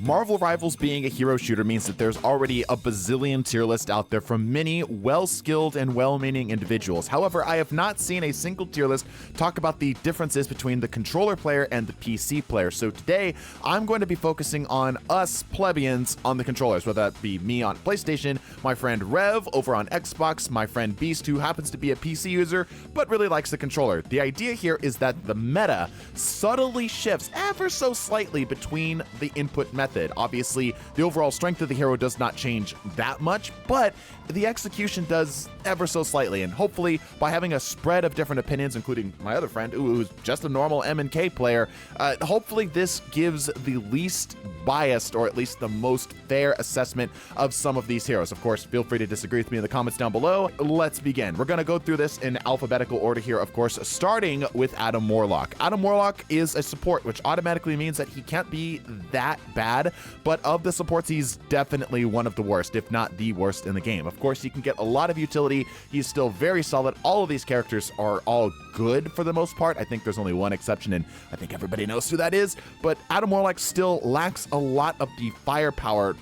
Marvel Rivals being a hero shooter means that there's already a bazillion tier list out there from many well-skilled and well-meaning individuals. However, I have not seen a single tier list talk about the differences between the controller player and the PC player. So today, I'm going to be focusing on us plebeians on the controllers, whether that be me on PlayStation, my friend Rev over on Xbox, my friend Beast, who happens to be a PC user, but really likes the controller. The idea here is that the meta subtly shifts ever so slightly between the input methods. Obviously, the overall strength of the hero does not change that much, but the execution does ever so slightly, and hopefully by having a spread of different opinions, including my other friend, who's just a normal M&K player, hopefully this gives the least biased, or at least the most fair assessment of some of these heroes. Of course, feel free to disagree with me in the comments down below. Let's begin. We're going to go through this in alphabetical order here, of course, starting with Adam Warlock. Adam Warlock is a support, which automatically means that he can't be that bad, but of the supports, he's definitely one of the worst, if not the worst in the game. Of course, he can get a lot of utility. He's still very solid. All of these characters are all good for the most part. I think there's only one exception, and I think everybody knows who that is, but Adam Warlock still lacks a lot of the firepower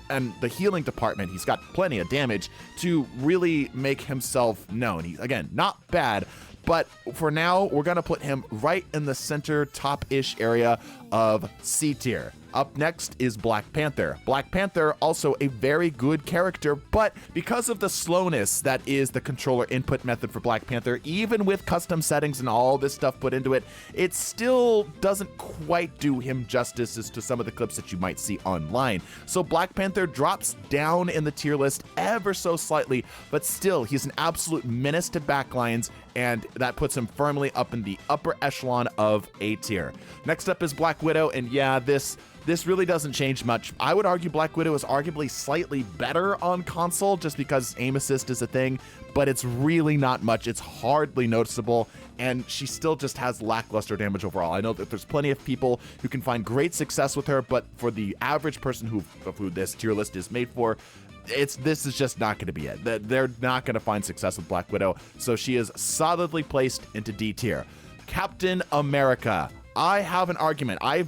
and the healing department. He's got plenty of damage to really make himself known. He's, again, not bad, but for now, we're going to put him right in the center top-ish area of C tier. Up next is Black Panther. Black Panther, also a very good character, but because of the slowness that is the controller input method for Black Panther, even with custom settings and all this stuff put into it, it still doesn't quite do him justice as to some of the clips that you might see online. So Black Panther drops down in the tier list ever so slightly, but still, he's an absolute menace to backlines, and that puts him firmly up in the upper echelon of A tier. Next up is Black Widow, and yeah, this really doesn't change much. I would argue Black Widow is arguably slightly better on console just because aim assist is a thing, but it's really not much. It's hardly noticeable, and she still just has lackluster damage overall. I know that there's plenty of people who can find great success with her, but for the average person who this tier list is made for, this is just not going to be it. They're not going to find success with Black Widow, so she is solidly placed into D tier. Captain America. I have an argument. I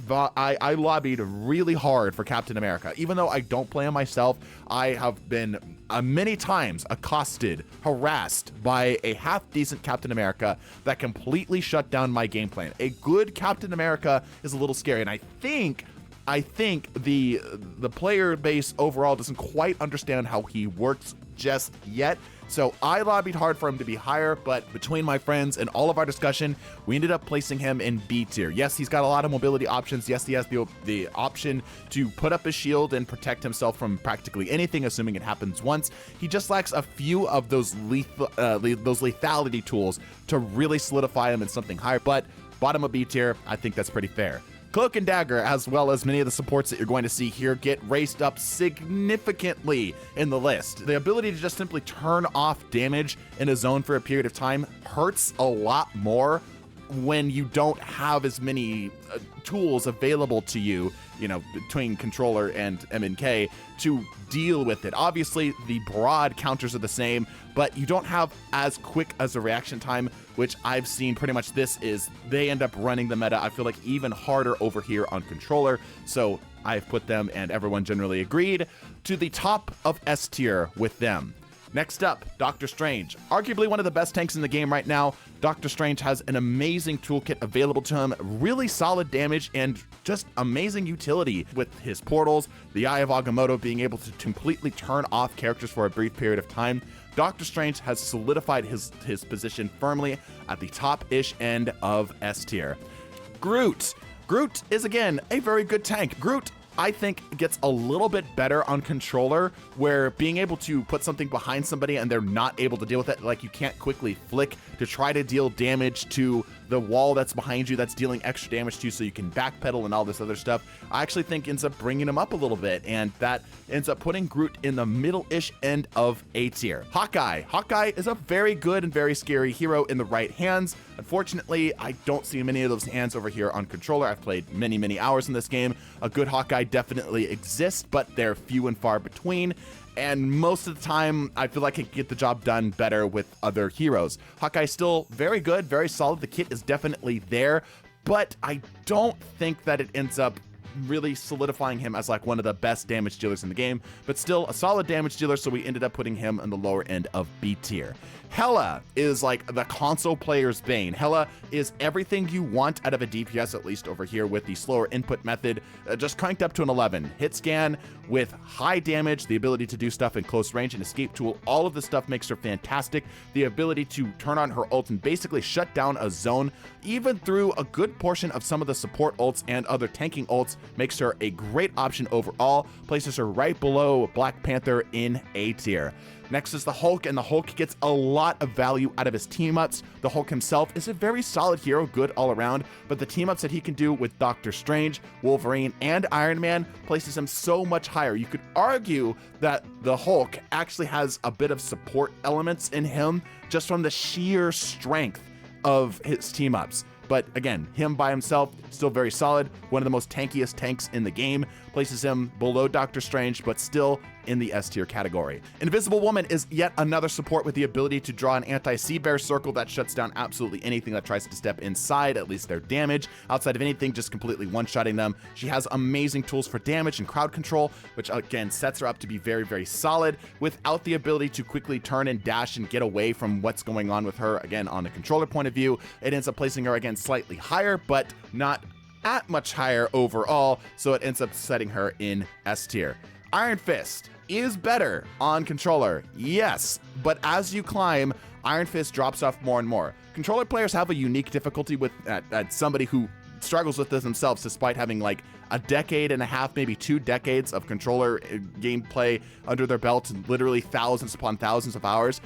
lobbied really hard for Captain America. Even though I don't play him myself, I have been many times accosted, harassed by a half-decent Captain America that completely shut down my game plan. A good Captain America is a little scary, and I think the player base overall doesn't quite understand how he works just yet. So I lobbied hard for him to be higher, but between my friends and all of our discussion, we ended up placing him in B tier. Yes, he's got a lot of mobility options. Yes, he has the option to put up his shield and protect himself from practically anything, assuming it happens once. He just lacks a few of those lethality tools to really solidify him in something higher, but bottom of B tier, I think that's pretty fair. Cloak and Dagger, as well as many of the supports that you're going to see here, get raised up significantly in the list. The ability to just simply turn off damage in a zone for a period of time hurts a lot more when you don't have as many tools available to you, between controller and M&K to deal with it. Obviously, the broad counters are the same, but you don't have as quick as a reaction time, which I've seen pretty much they end up running the meta, I feel like, even harder over here on controller. So I've put them, and everyone generally agreed, to the top of S tier with them. Next up, Doctor Strange. Arguably one of the best tanks in the game right now, Doctor Strange has an amazing toolkit available to him, really solid damage, and just amazing utility with his portals, the Eye of Agamotto being able to completely turn off characters for a brief period of time. Doctor Strange has solidified his position firmly at the top-ish end of S tier. Groot. Groot is, again, a very good tank. Groot, I think, gets a little bit better on controller, where being able to put something behind somebody and they're not able to deal with it, like you can't quickly flick to try to deal damage to the wall that's behind you that's dealing extra damage to you so you can backpedal and all this other stuff, I actually think ends up bringing him up a little bit, and that ends up putting Groot in the middle-ish end of A tier. Hawkeye. Hawkeye is a very good and very scary hero in the right hands. Unfortunately, I don't see many of those hands over here on controller. I've played many hours in this game. A good Hawkeye definitely exists, but they're few and far between. And most of the time, I feel like I can get the job done better with other heroes. Hawkeye's still very good, very solid. The kit is definitely there, but I don't think that it ends up really solidifying him as like one of the best damage dealers in the game, but still a solid damage dealer, so we ended up putting him in the lower end of B tier. Hela is like the console player's bane. Hela is everything you want out of a DPS, at least over here with the slower input method, just cranked up to an 11. Hit scan with high damage, the ability to do stuff in close range, and escape tool. All of this stuff makes her fantastic. The ability to turn on her ult and basically shut down a zone, even through a good portion of some of the support ults and other tanking ults, makes her a great option overall, places her right below Black Panther in A tier. Next is the Hulk, and the Hulk gets a lot of value out of his team-ups. The Hulk himself is a very solid hero, good all around, but the team-ups that he can do with Doctor Strange, Wolverine, and Iron Man places him so much higher. You could argue that the Hulk actually has a bit of support elements in him just from the sheer strength of his team-ups. But again, him by himself, still very solid. One of the most tankiest tanks in the game. Places him below Doctor Strange, but still in the S tier category. Invisible Woman is yet another support with the ability to draw an anti-Sea Bear circle that shuts down absolutely anything that tries to step inside, at least their damage. Outside of anything, just completely one-shotting them. She has amazing tools for damage and crowd control, which again sets her up to be very, very solid without the ability to quickly turn and dash and get away from what's going on with her. Again, on the controller point of view, it ends up placing her again slightly higher, but not at much higher overall, so it ends up setting her in S tier. Iron Fist is better on controller, yes, but as you climb, Iron Fist drops off more and more. Controller players have a unique difficulty with somebody who struggles with this themselves, despite having like a decade and a half, maybe 2 decades of controller gameplay under their belt, and literally thousands upon thousands of hours.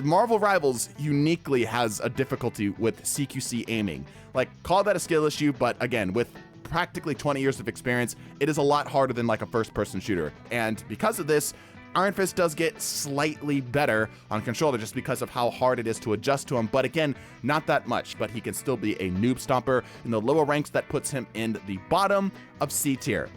Marvel Rivals uniquely has a difficulty with CQC aiming. Like, call that a skill issue, but again, with practically 20 years of experience, it is a lot harder than like a first-person shooter. And because of this, Iron Fist does get slightly better on controller just because of how hard it is to adjust to him, but again, not that much, but he can still be a noob stomper in the lower ranks. That puts him in the bottom of C tier.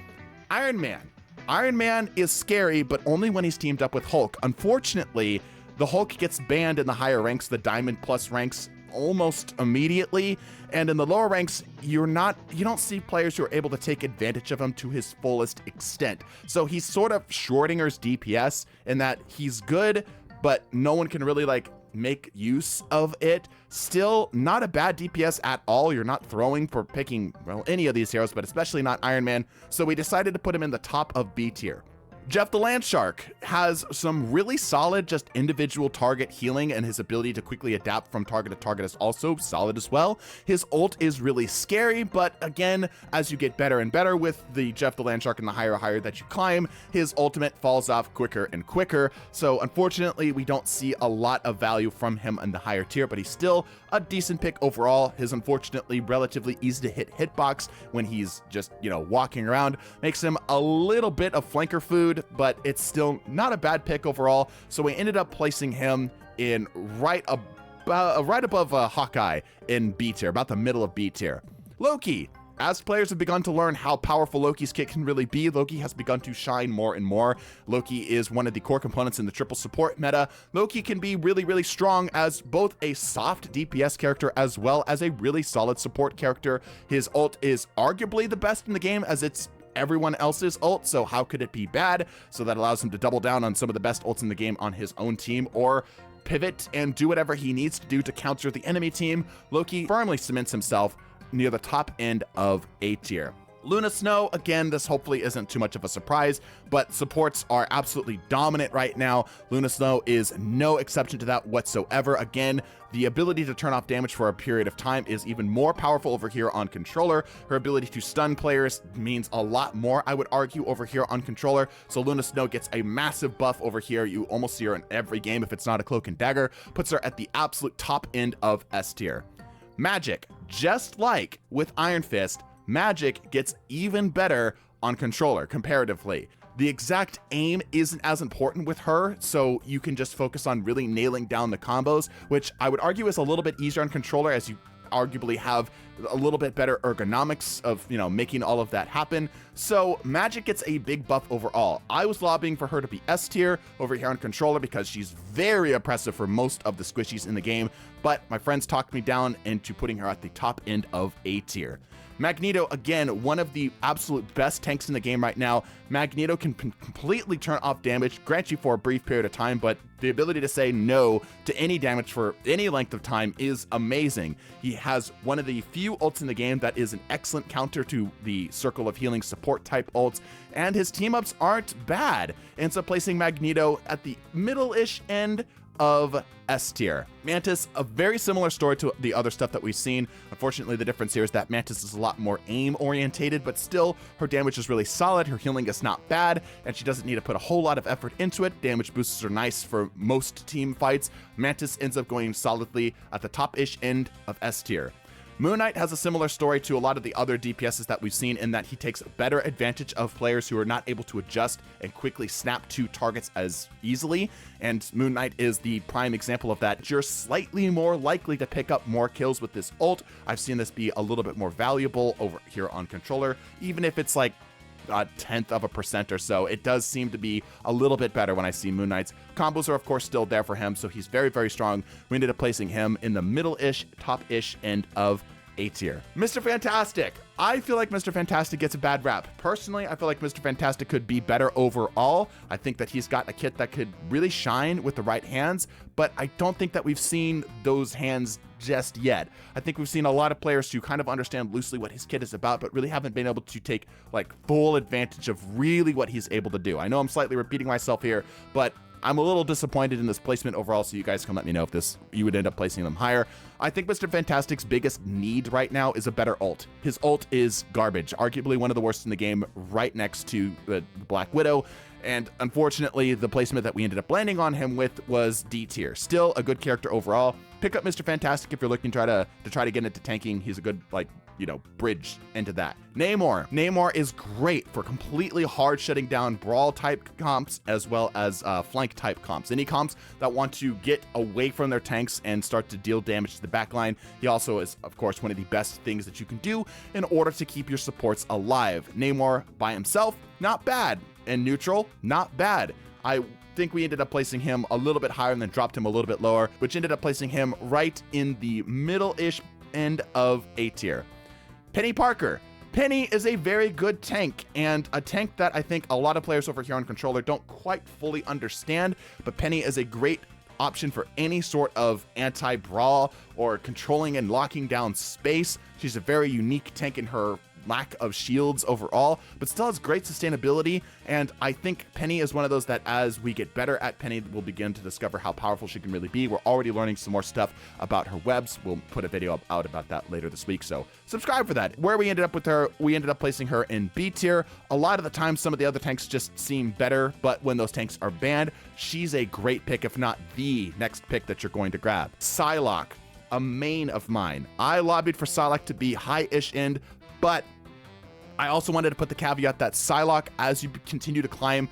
Iron Man. Iron Man is scary, but only when he's teamed up with Hulk. Unfortunately, the Hulk gets banned in the higher ranks, the Diamond Plus ranks, almost immediately, and in the lower ranks, you don't see players who are able to take advantage of him to his fullest extent. So he's sort of Schrodinger's DPS in that he's good, but no one can really like make use of it. Still not a bad DPS at all. You're not throwing for picking, well, any of these heroes, but especially not Iron Man. So we decided to put him in the top of B tier. Jeff the Landshark has some really solid just individual target healing, and his ability to quickly adapt from target to target is also solid as well. His ult is really scary, but again, as you get better and better with the Jeff the Landshark and the higher that you climb, his ultimate falls off quicker and quicker. So unfortunately, we don't see a lot of value from him in the higher tier, but he's still a decent pick overall. His unfortunately relatively easy to hit hitbox when he's just, walking around makes him a little bit of flanker food, but it's still not a bad pick overall. So we ended up placing him in right above Hawkeye in B tier, about the middle of B tier. Loki. As players have begun to learn how powerful Loki's kit can really be, Loki has begun to shine more and more. Loki is one of the core components in the triple support meta. Loki can be really, really strong as both a soft DPS character as well as a really solid support character. His ult is arguably the best in the game, as it's everyone else's ult, so how could it be bad? So that allows him to double down on some of the best ults in the game on his own team, or pivot and do whatever he needs to do to counter the enemy team. Loki firmly cements himself near the top end of A tier. Luna Snow, again, this hopefully isn't too much of a surprise, but supports are absolutely dominant right now. Luna Snow is no exception to that whatsoever. Again, the ability to turn off damage for a period of time is even more powerful over here on controller. Her ability to stun players means a lot more, I would argue, over here on controller. So Luna Snow gets a massive buff over here. You almost see her in every game if it's not a Cloak and Dagger. Puts her at the absolute top end of S tier. Magik, just like with Iron Fist, Magik gets even better on controller comparatively. The exact aim isn't as important with her, so you can just focus on really nailing down the combos, which I would argue is a little bit easier on controller, as you arguably have a little bit better ergonomics of, you know, making all of that happen. So Magik gets a big buff overall. I was lobbying for her to be S tier over here on controller because she's very oppressive for most of the squishies in the game, but my friends talked me down into putting her at the top end of A tier. Magneto, again, one of the absolute best tanks in the game right now. Magneto can completely turn off damage, grant you for a brief period of time, but the ability to say no to any damage for any length of time is amazing. He has one of the few ults in the game that is an excellent counter to the Circle of Healing support type ults, and his team-ups aren't bad. Ends up placing Magneto at the middle-ish end of S tier. Mantis, a very similar story to the other stuff that we've seen. Unfortunately, the difference here is that Mantis is a lot more aim orientated, but still her damage is really solid, her healing is not bad, and she doesn't need to put a whole lot of effort into it. Damage boosts are nice for most team fights. Mantis ends up going solidly at the top-ish end of S tier. Moon Knight has a similar story to a lot of the other DPSs that we've seen in that he takes better advantage of players who are not able to adjust and quickly snap to targets as easily, and Moon Knight is the prime example of that. You're slightly more likely to pick up more kills with this ult. I've seen this be a little bit more valuable over here on controller, even if it's like a 0.1% or so. It does seem to be a little bit better when I see Moon Knight's. Combos are of course still there for him, so he's very, very strong. We ended up placing him in the middle-ish, top-ish end of A tier. Mr. Fantastic. I feel like Mr. Fantastic gets a bad rap. Personally, I feel like Mr. Fantastic could be better overall. I think that he's got a kit that could really shine with the right hands, but I don't think that we've seen those hands just yet. I think we've seen a lot of players who kind of understand loosely what his kit is about, but really haven't been able to take like full advantage of really what he's able to do. I know I'm slightly repeating myself here, but I'm a little disappointed in this placement overall, so you guys can let me know if you would end up placing them higher. I think Mr. Fantastic's biggest need right now is a better ult. His ult is garbage, arguably one of the worst in the game, right next to the Black Widow. And unfortunately, the placement that we ended up landing on him with was D tier. Still a good character overall. Pick up Mr. Fantastic if you're looking to try to get into tanking. He's a good, like, you know, bridge into that. Namor. Namor is great for completely hard shutting down brawl type comps as well as flank type comps. Any comps that want to get away from their tanks and start to deal damage to the backline. He also is, of course, one of the best things that you can do in order to keep your supports alive. Namor by himself, not bad. And neutral, not bad. I think we ended up placing him a little bit higher and then dropped him a little bit lower, which ended up placing him right in the middle-ish end of A tier. Peni Parker. Peni is a very good tank, and a tank that I think a lot of players over here on controller don't quite fully understand, but Peni is a great option for any sort of anti-brawl or controlling and locking down space. She's a very unique tank in her lack of shields overall, but still has great sustainability, and I think Peni is one of those that as we get better at Peni, we'll begin to discover how powerful she can really be. We're already learning some more stuff about her webs. We'll put a video out about that later this week, so subscribe for that. Where we ended up with her, we ended up placing her in B tier. A lot of the time, some of the other tanks just seem better, but when those tanks are banned, she's a great pick, if not the next pick that you're going to grab. Psylocke, a main of mine. I lobbied for Psylocke to be high-ish end, but I also wanted to put the caveat that Psylocke, as you continue to climb,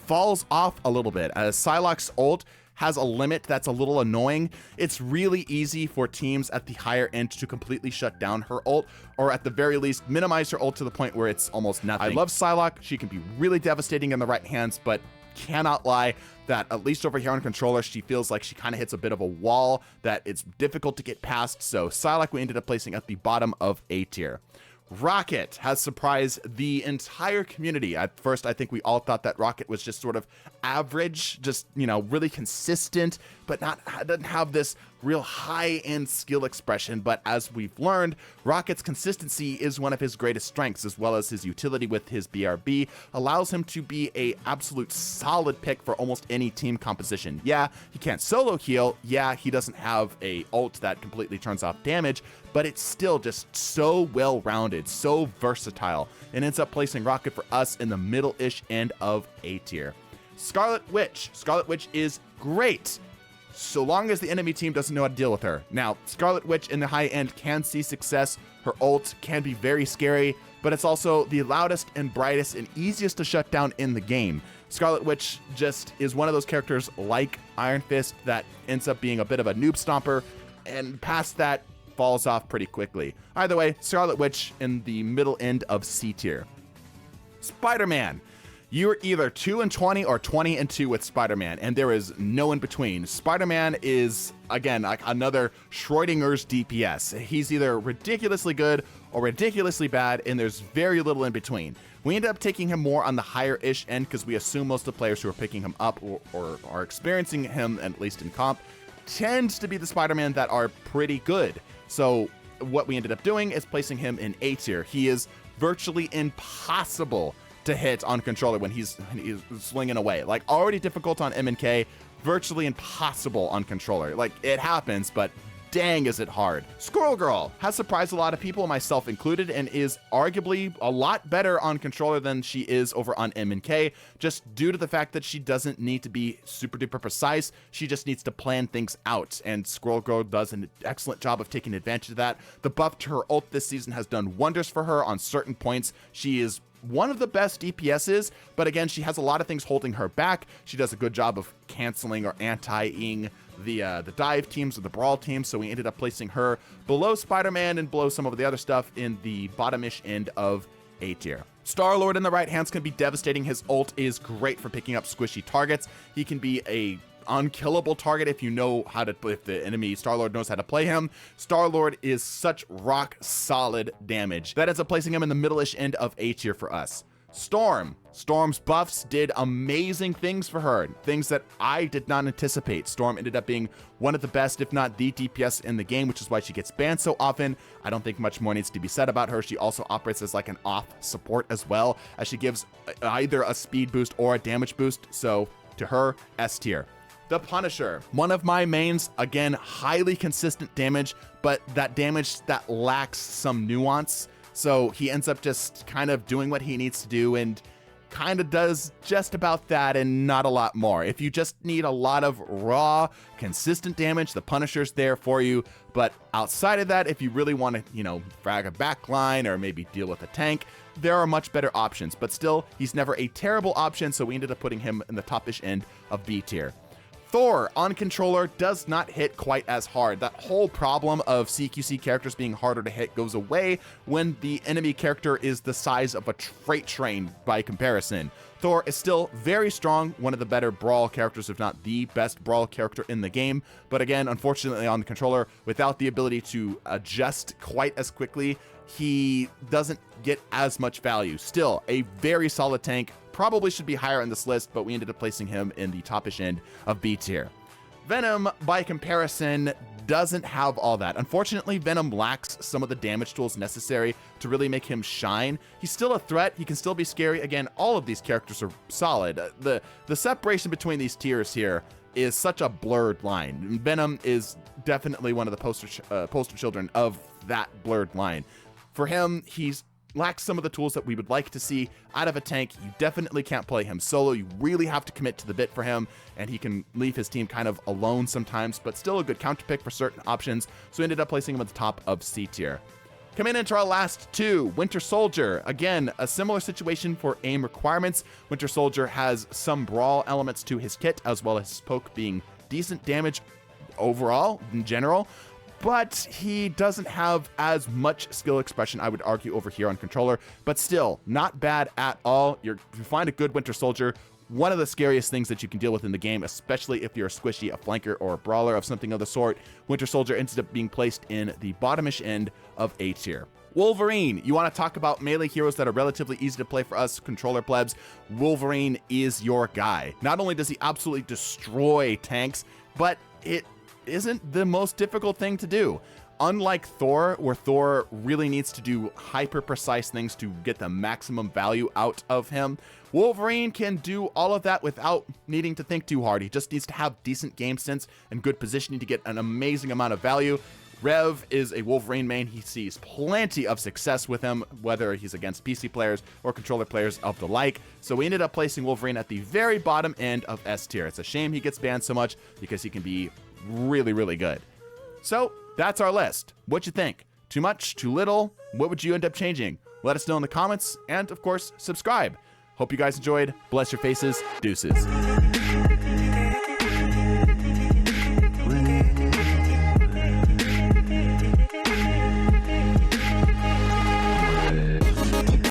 falls off a little bit, as Psylocke's ult has a limit that's a little annoying. It's really easy for teams at the higher end to completely shut down her ult, or at the very least minimize her ult to the point where it's almost nothing. I love Psylocke. She can be really devastating in the right hands, but cannot lie that at least over here on controller, she feels like she kind of hits a bit of a wall that it's difficult to get past. So Psylocke we ended up placing at the bottom of A tier. Rocket has surprised the entire community. At first, I think we all thought that Rocket was just sort of average, just, you know, really consistent, but doesn't have this real high-end skill expression. But as we've learned, Rocket's consistency is one of his greatest strengths, as well as his utility with his BRB allows him to be a absolute solid pick for almost any team composition. Yeah, he can't solo heal. Yeah, he doesn't have a ult that completely turns off damage, but it's still just so well-rounded, so versatile, and ends up placing Rocket for us in the middle-ish end of A tier. Scarlet Witch. Scarlet Witch is great, so long as the enemy team doesn't know how to deal with her. Now, Scarlet Witch in the high end can see success. Her ult can be very scary, but it's also the loudest and brightest and easiest to shut down in the game. Scarlet Witch just is one of those characters like Iron Fist that ends up being a bit of a noob stomper, and past that, falls off pretty quickly. Either way, Scarlet Witch in the middle end of C tier. Spider-Man. You're either 2-20 or 20-2 with Spider-Man, and there is no in between. Spider-Man is, again, like another Schrodinger's DPS. He's either ridiculously good or ridiculously bad, and there's very little in between. We ended up taking him more on the higher-ish end because we assume most of the players who are picking him up or are experiencing him, at least in comp, tends to be the Spider-Man that are pretty good. So what we ended up doing is placing him in A tier. He is virtually impossible to hit on controller when he's swinging away. Like, already difficult on M&K, virtually impossible on controller. Like, it happens, but dang is it hard. Squirrel Girl has surprised a lot of people, myself included, and is arguably a lot better on controller than she is over on M&K, just due to the fact that she doesn't need to be super duper precise. She just needs to plan things out, and Squirrel Girl does an excellent job of taking advantage of that. The buff to her ult this season has done wonders for her on certain points. She is one of the best DPSs, but again, she has a lot of things holding her back. She does a good job of canceling or anti-ing the dive teams or the brawl teams, so we ended up placing her below Spider-Man and below some of the other stuff in the bottom-ish end of A tier. Star-Lord in the right hands can be devastating. His ult is great for picking up squishy targets. He can be a unkillable target if you know how to, if the enemy Star-Lord knows how to play him. Star-Lord is such rock solid damage. That ends up placing him in the middle-ish end of A tier for us. Storm. Storm's buffs did amazing things for her, things that I did not anticipate. Storm ended up being one of the best, if not the DPS in the game, which is why she gets banned so often. I don't think much more needs to be said about her. She also operates as like an off support as well, as she gives either a speed boost or a damage boost. So to her, S tier. The Punisher, one of my mains, again, highly consistent damage, but that damage that lacks some nuance. So he ends up just kind of doing what he needs to do and kind of does just about that and not a lot more. If you just need a lot of raw, consistent damage, the Punisher's there for you. But outside of that, if you really want to, frag a backline or maybe deal with a tank, there are much better options. But still, he's never a terrible option, so we ended up putting him in the top-ish end of B tier. Thor on controller does not hit quite as hard. That whole problem of CQC characters being harder to hit goes away when the enemy character is the size of a freight train by comparison. Thor is still very strong, one of the better brawl characters, if not the best brawl character in the game. But again, unfortunately on the controller, without the ability to adjust quite as quickly, he doesn't get as much value. Still, a very solid tank. Probably should be higher on this list, but we ended up placing him in the top-ish end of B tier. Venom, by comparison, doesn't have all that. Unfortunately, Venom lacks some of the damage tools necessary to really make him shine. He's still a threat. He can still be scary. Again, all of these characters are solid. The separation between these tiers here is such a blurred line. Venom is definitely one of the poster children of that blurred line. For him, he's lacks some of the tools that we would like to see out of a tank. You definitely can't play him solo. You really have to commit to the bit for him, and he can leave his team kind of alone sometimes, but still a good counter pick for certain options. So we ended up placing him at the top of C tier. Coming into our last two, Winter Soldier. Again, a similar situation for aim requirements. Winter Soldier has some brawl elements to his kit, as well as his poke being decent damage overall in general. But he doesn't have as much skill expression, I would argue, over here on controller, but still not bad at all. If you find a good Winter Soldier, one of the scariest things that you can deal with in the game, especially if you're a squishy, a flanker, or a brawler of something of the sort. Winter Soldier ends up being placed in the bottomish end of A tier. Wolverine, you want to talk about melee heroes that are relatively easy to play for us controller plebs, Wolverine is your guy. Not only does he absolutely destroy tanks, but it isn't the most difficult thing to do. Unlike Thor, where Thor really needs to do hyper precise things to get the maximum value out of him, Wolverine can do all of that without needing to think too hard. He just needs to have decent game sense and good positioning to get an amazing amount of value. Rev is a Wolverine main. He sees plenty of success with him, whether he's against PC players or controller players of the like. So we ended up placing Wolverine at the very bottom end of S tier. It's a shame he gets banned so much because he can be really, really good. So that's our list. What'd you think? Too much? Too little? What would you end up changing? Let us know in the comments, and of course, subscribe. Hope you guys enjoyed. Bless your faces. Deuces.